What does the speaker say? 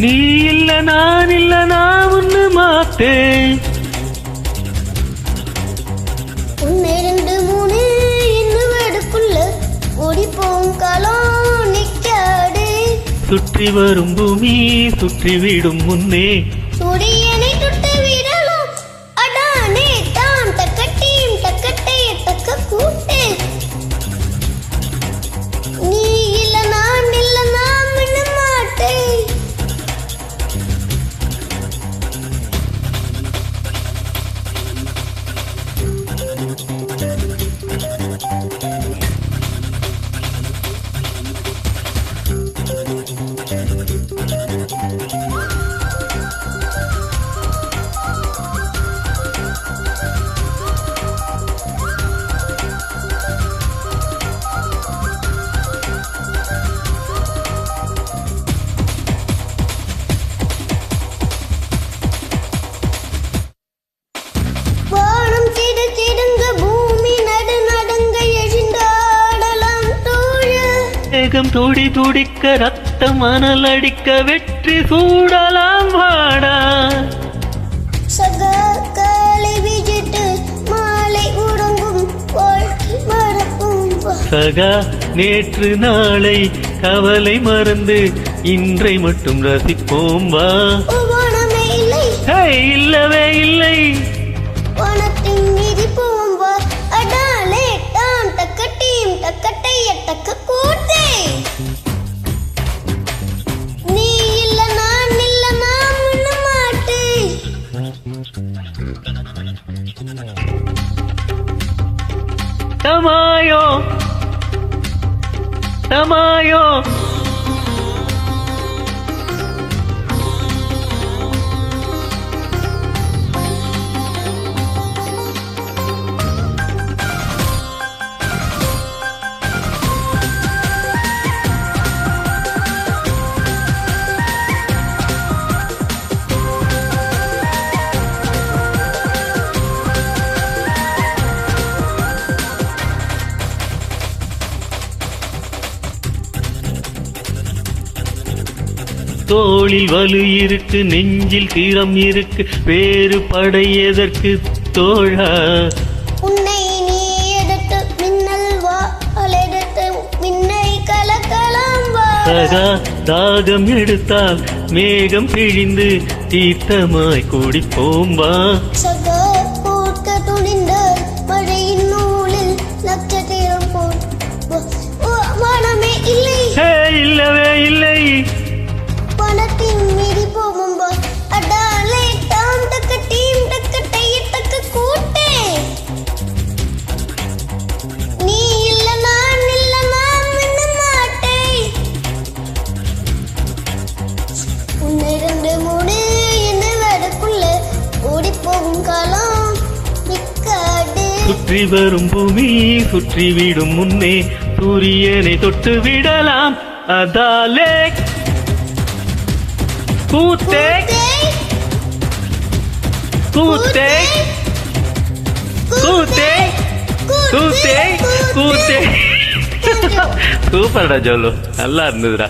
நீ இல்ல நான் ஒண்ணு மாத்தேன். ஒன்னு ரெண்டு மூணு இன்னும் எடுக்குள்ள ஓடிப்போம் காலம் நிக்காடு. சுற்றி வரும் பூமி சுற்றி விடும் முன்னே சூரியனை தொட்டு விடலாம். அடானே தான் தக்கட்டீம் தக்கட்டை தக்க கூட்டு. நீ இல்ல நான் விண்ண மாட்டேன். மேகம் துடி துடிக்க ரத்தம் மணல் அடிக்க வெற்றி சூடலாம் வாடா. சகா காலை விஜிட்டு மாலை உறங்கும் வாழ்க்கை மறக்கும். சகா நேற்று நாளை கவலை மறந்து இன்றை மட்டும் ரசிப்போம் வா. வானமே இல்லை இல்லவே இல்லை வானத்தின் மீதி போம் வா. அடாலே தான் தக்கட்டீம் தக்கட்டைய தக்க கூட்டே. நீ இல்ல நான் விண்ண மாட்டேன். தமாயோ தமாயோ தோளில் வலு இருக்கு நெஞ்சில் தீரம் இருக்கு வேறு படை எதற்கு தோழா. உன்னை நீ எடுத்து மின்னல் எடுத்து மின்னை கலக்கலாம் வா. சகா தாகம் எடுத்தால் மேகம் பிழிந்து தீர்த்தமாய் குடிப்போம் வா. சகா போர்க்க துணிந்த மழையின் நூலில் நட்சத்திரம் போல் வானமே இல்லை இல்லவே இல்லை வானத்தின் மீறி போகும் வா. அடாலே தாம் தக்கட்டீம் தக்கட்டை தக்க கூட்டே. நீ இல்ல நான் விண்ண மாட்டேன். ஒன்னு ரெண்டு மூணு என்ன வேடக்குள்ள ஓடி போகும் காலம் நிக்காடு. சுற்றி வரும் பூமி சுற்றி விடும் முன்னே சூரியனை தொட்டு விடலாம். அதாலே கூத்தே கூத்தே கூத்தே கூத்தே கூத்தே. சூப்பர்டா ஜோலு, நல்லா இருந்ததுடா.